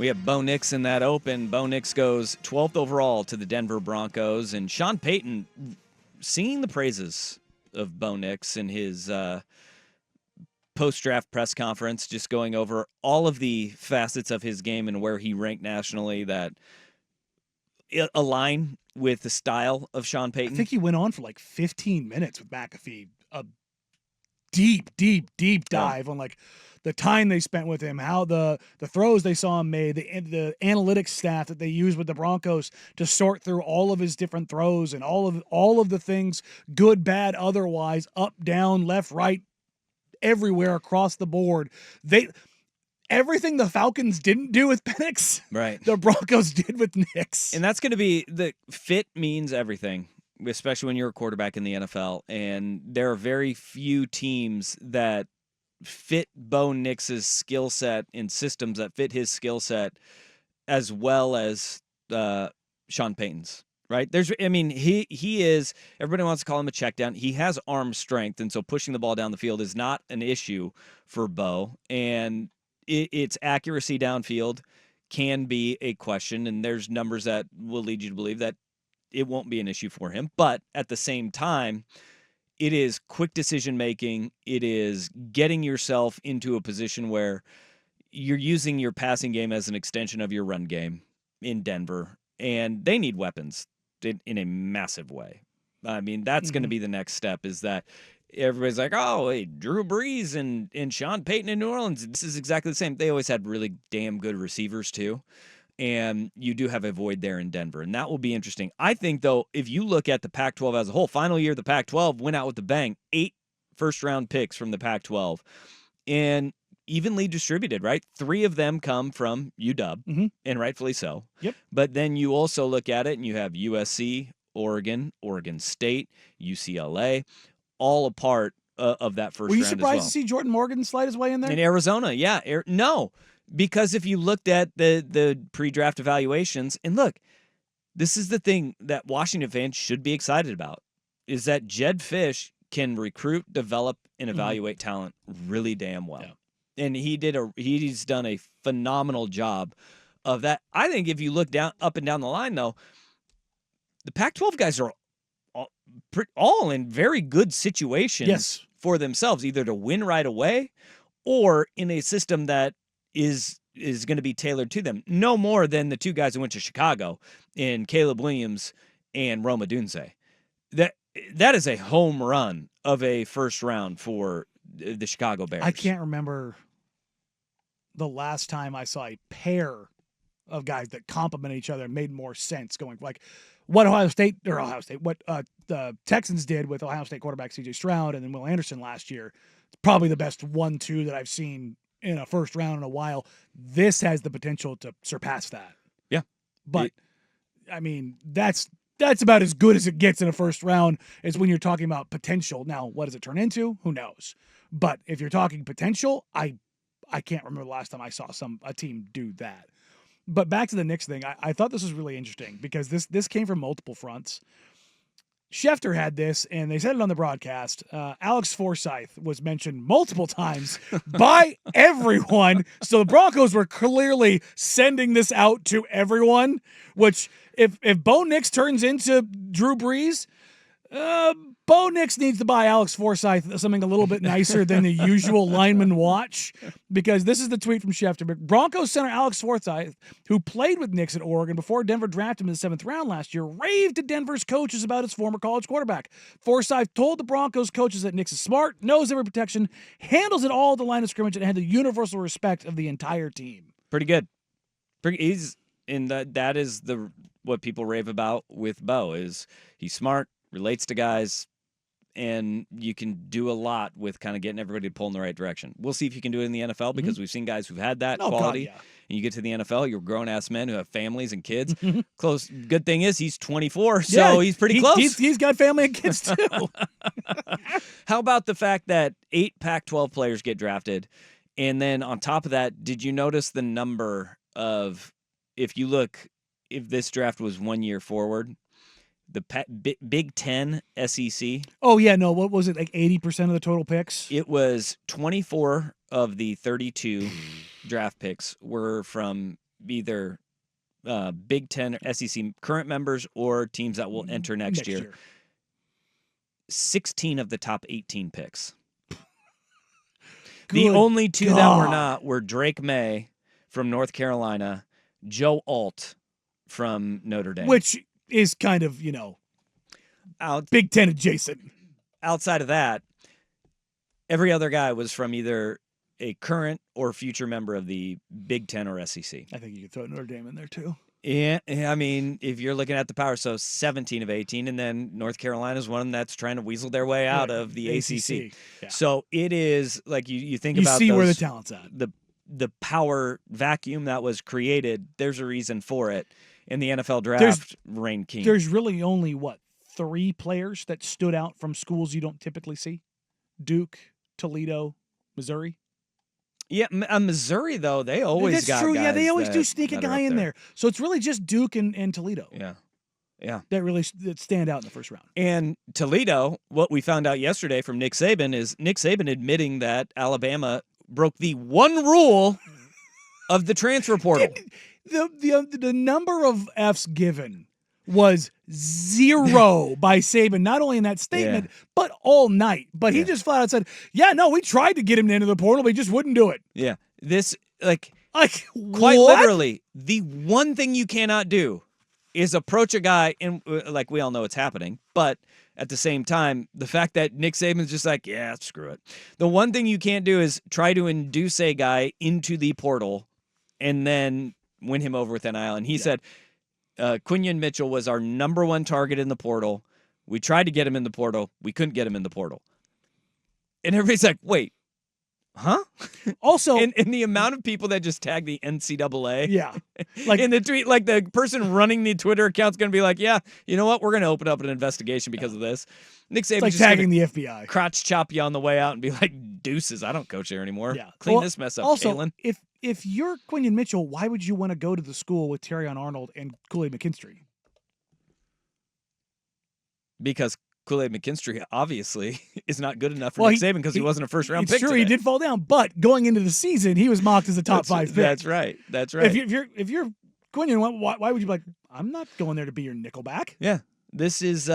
We have Bo Nix in that open. Bo Nix goes 12th overall to the Denver Broncos. And Sean Payton, singing the praises of Bo Nix in his post-draft press conference, just going over all of the facets of his game and where he ranked nationally that align with the style of Sean Payton. I think he went on for like 15 minutes with McAfee. A deep dive on like the time they spent with him, how the throws they saw him made, the analytics staff that they use with the Broncos to sort through all of his different throws and all of the things, good, bad, otherwise, up, down, left, right, everywhere across the board. Everything the Falcons didn't do with Penix, right, the Broncos did with Nix. And that's going to be the fit means everything, especially when you're a quarterback in the NFL. And there are very few teams that fit Bo Nix's skill set in systems that fit his skill set as well as Sean Payton's. Right? He is, everybody wants to call him a check down. He has arm strength, and so pushing the ball down the field is not an issue for Bo. And its accuracy downfield can be a question, and there's numbers that will lead you to believe that it won't be an issue for him. But at the same time, it is quick decision-making. It is getting yourself into a position where you're using your passing game as an extension of your run game in Denver, and they need weapons in a massive way. I mean, that's going to be the next step, is that everybody's like, oh, hey, Drew Brees and Sean Payton in New Orleans, this is exactly the same. They always had really damn good receivers, too. And you do have a void there in Denver, and that will be interesting. I think, though, if you look at the Pac-12 as a whole, final year of the Pac-12 went out with a bang, 8 first-round picks from the Pac-12, and evenly distributed, right? 3 of them come from UW, and rightfully so. Yep. But then you also look at it, and you have USC, Oregon, Oregon State, UCLA, all a part of that first round as well. Were you surprised to see Jordan Morgan slide his way in there? In Arizona, yeah. No. Because if you looked at the pre-draft evaluations, and look, this is the thing that Washington fans should be excited about, is that Jedd Fisch can recruit, develop, and evaluate talent really damn well. Yeah. And he's done a phenomenal job of that. I think if you look up and down the line, though, the Pac-12 guys are all in very good situations for themselves, either to win right away or in a system that is going to be tailored to them. No more than the 2 guys who went to Chicago in Caleb Williams and Rome Odunze. That is a home run of a first round for the Chicago Bears. I can't remember the last time I saw a pair of guys that complement each other and made more sense going like what what the Texans did with Ohio State quarterback C.J. Stroud and then Will Anderson last year. It's probably the best 1-2 that I've seen in a first round in a while. This has the potential to surpass that. Yeah. But I mean, that's about as good as it gets in a first round, is when you're talking about potential. Now, what does it turn into? Who knows? But if you're talking potential, I can't remember the last time I saw a team do that. But back to the Knicks thing, I thought this was really interesting because this came from multiple fronts. Schefter had this, and they said it on the broadcast. Alex Forsyth was mentioned multiple times by everyone. So the Broncos were clearly sending this out to everyone, which if Bo Nix turns into Drew Brees, Bo Nix needs to buy Alex Forsyth something a little bit nicer than the usual lineman watch, because this is the tweet from Schefter. Broncos center Alex Forsyth, who played with Nix at Oregon before Denver drafted him in the 7th round last year, raved to Denver's coaches about his former college quarterback. Forsyth told the Broncos coaches that Nix is smart, knows every protection, handles it all at the line of scrimmage, and had the universal respect of the entire team. Pretty good. He's in that is what people rave about with Bo, is he's smart, relates to guys, and you can do a lot with kind of getting everybody to pull in the right direction. We'll see if you can do it in the NFL, because we've seen guys who've had that quality. God, yeah. And you get to the NFL, you're grown-ass men who have families and kids. Close. Good thing is he's 24, so he's pretty close. He's got family and kids, too. How about the fact that 8 Pac-12 players get drafted, and then on top of that, did you notice the number of, if this draft was 1 year forward, the Big Ten SEC. Oh, yeah, no, what was it, like 80% of the total picks? It was 24 of the 32 draft picks were from either Big Ten or SEC current members or teams that will enter next year. 16 of the top 18 picks. The only two that were not were Drake May from North Carolina, Joe Alt from Notre Dame. Which is kind of, Big Ten adjacent. Outside of that, every other guy was from either a current or future member of the Big Ten or SEC. I think you could throw Notre Dame in there too. Yeah, I mean, if you're looking at the power, so 17 of 18, and then North Carolina's one that's trying to weasel their way out of the ACC. Yeah. So it is like you think you about see where the talent's at. The power vacuum that was created. There's a reason for it, and the NFL draft reigned king. There's really only 3 players that stood out from schools you don't typically see: Duke, Toledo, Missouri. Yeah, Missouri, though, they always That's got true. guys Yeah, they always do sneak a that are guy up in there. So it's really just Duke and Toledo. Yeah. That stand out in the first round. And Toledo, what we found out yesterday from Nick Saban is Nick Saban admitting that Alabama broke the one rule of the transfer portal. The number of F's given was 0 by Saban, not only in that statement, but all night. But he just flat out said, we tried to get him into the portal, but he just wouldn't do it. Yeah. This, quite what? literally, the one thing you cannot do is approach a guy, and we all know it's happening, but at the same time, the fact that Nick Saban's just like, yeah, screw it. The one thing you can't do is try to induce a guy into the portal and then win him over with NIL. And he said, Quinyon Mitchell was our number one target in the portal. We tried to get him in the portal. We couldn't get him in the portal. And everybody's like, wait, huh? Also, and the amount of people that just tag the NCAA. Yeah. In the tweet, the person running the Twitter account's going to be like, yeah, you know what? We're going to open up an investigation because of this. Nick Saban's just tagging the FBI. Crotch chop you on the way out and be like, deuces, I don't coach there anymore. Yeah. Clean this mess up, also, Kalen. If you're Quinyon Mitchell, why would you want to go to the school with Terrion Arnold and Kool-Aid McKinstry? Because Kool-Aid McKinstry obviously is not good enough for Nick Saban because he wasn't a first-round pick. It's true, he did fall down, but going into the season, he was mocked as a top 5 pick. That's right. If you're Quinyon, why would you be like, I'm not going there to be your nickelback? Yeah, this is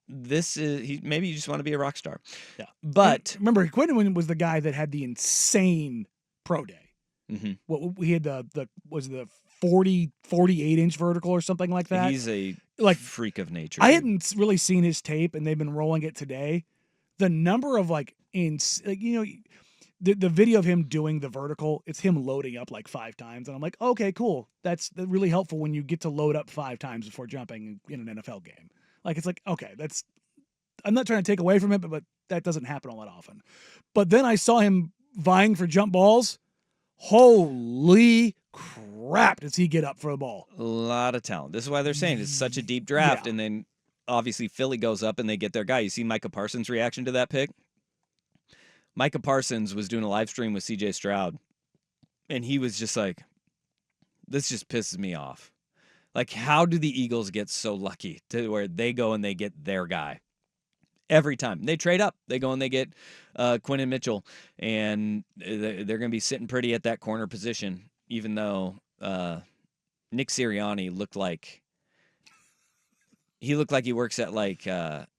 maybe you just want to be a rock star. Yeah, but and remember, Quinyon was the guy that had the insane pro day. Mm-hmm. What we had the 48-inch vertical or something like that. He's a freak of nature. I hadn't really seen his tape, and they've been rolling it today. The number of the video of him doing the vertical, it's him loading up 5 times, and I'm like, okay, cool. That's really helpful when you get to load up 5 times before jumping in an NFL game. It's okay, that's. I'm not trying to take away from it, but that doesn't happen all that often. But then I saw him vying for jump balls. Holy crap, does he get up for the ball? A lot of talent. This is why they're saying it's such a deep draft. Yeah. And then obviously Philly goes up and they get their guy. You see Micah Parsons' reaction to that pick? Micah Parsons was doing a live stream with CJ Stroud, and he was just like, this just pisses me off. How do the Eagles get so lucky to where they go and they get their guy? Every time they trade up, they go and they get Quinyon Mitchell, and they're going to be sitting pretty at that corner position, even though Nick Sirianni looked like he works at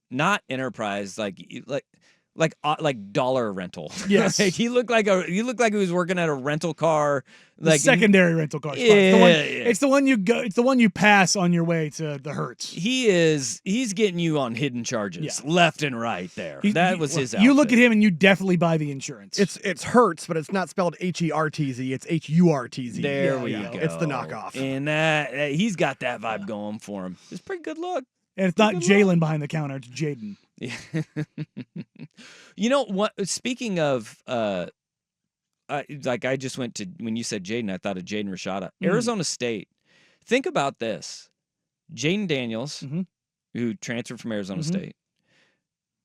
not Enterprise, like dollar rental. Yes, he looked like he was working at a rental car, secondary rental car. Yeah, it's the one you go. It's the one you pass on your way to the Hertz. He's getting you on hidden charges left and right. There, that was his. You look at him and you definitely buy the insurance. It's Hertz, but it's not spelled Hertz. It's HURTZ. There we go. It's the knockoff, and that he's got that vibe going for him. It's a pretty good look. And it's not Jalen behind the counter; it's Jaden. Yeah. You know what? Speaking of, I just went to when you said Jaden, I thought of Jaden Rashada. Arizona State. Think about this: Jaden Daniels, who transferred from Arizona State.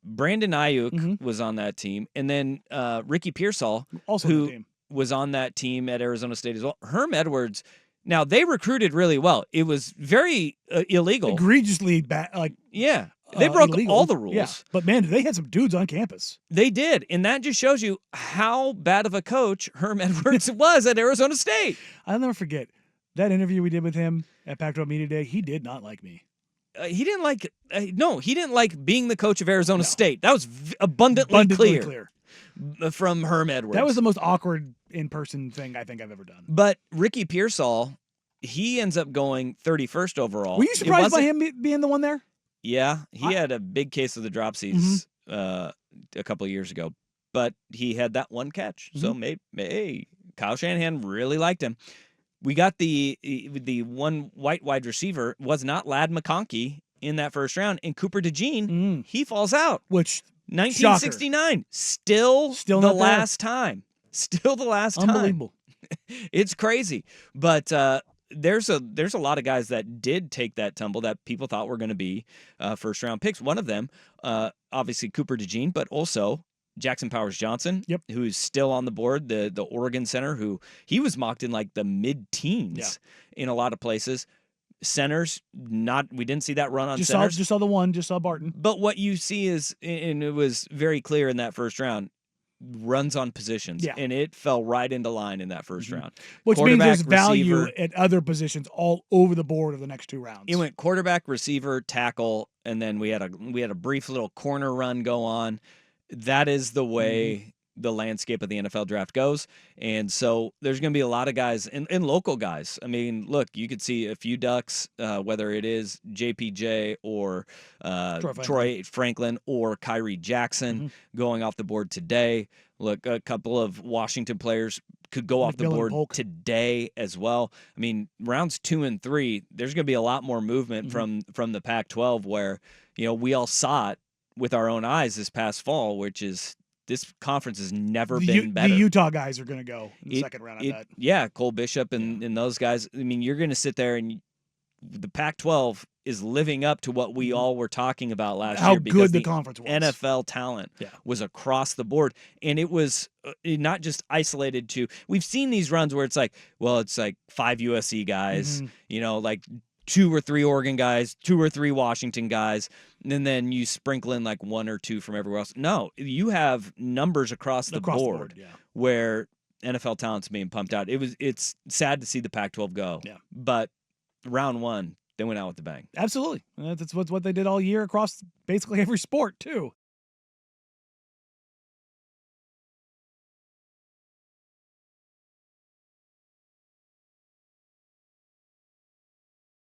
Brandon Ayuk was on that team, and then Ricky Pearsall, also who was on that team at Arizona State as well. Herm Edwards. Now they recruited really well. It was very illegal, egregiously bad. They broke illegal. all the rules. Yeah. But, man, they had some dudes on campus. They did. And that just shows you how bad of a coach Herm Edwards was at Arizona State. I'll never forget. That interview we did with him at Pac-12 Media Day, he did not like me. He didn't like he didn't like being the coach of Arizona No. State. That was abundantly clear from Herm Edwards. That was the most awkward in-person thing I think I've ever done. But Ricky Pearsall, he ends up going 31st overall. Were you surprised by him being the one there? Yeah, he had a big case of the dropsies a couple of years ago, but he had that one catch. So maybe Kyle Shanahan really liked him. We got the one white wide receiver was not Ladd McConkey in that first round, and Cooper DeJean, he falls out. Which 1969, still the last time. Still the last time. Unbelievable. It's crazy, but there's a lot of guys that did take that tumble that people thought were going to be first round picks. One of them, obviously Cooper DeJean, but also Jackson Powers Johnson, who's still on the board, the Oregon center, who he was mocked in like the mid-teens in a lot of places. Centers, we didn't see that run on centers. Just saw Barton. But what you see is, and it was very clear in that first round, runs on positions, and it fell right into line in that first round. Which means there's value at other positions all over the board of the next two rounds. It went quarterback, receiver, tackle, and then we had a brief little corner run go on. That is the way the landscape of the NFL draft goes. And so there's going to be a lot of guys and local guys. I mean, look, you could see a few Ducks, whether it is JPJ or Troy Franklin or Kyrie Jackson going off the board today. Look, a couple of Washington players could go off the board today as well. I mean, rounds 2 and 3, there's going to be a lot more movement from the Pac-12 where, we all saw it with our own eyes this past fall, which is this conference has never been better. The Utah guys are going to go in the second round of that. Yeah, Cole Bishop and those guys. I mean, you're going to sit there and the Pac-12 is living up to what we all were talking about last year. Because how good the conference was. NFL talent was across the board. And it was not just isolated to – we've seen these runs where it's like 5 USC guys, like 2 or 3 Oregon guys, 2 or 3 Washington guys, and then you sprinkle in like 1 or 2 from everywhere else. No, you have numbers across the board where NFL talent's being pumped out. It's sad to see the Pac-12 go, but round 1, they went out with the bang. Absolutely. That's what they did all year across basically every sport too.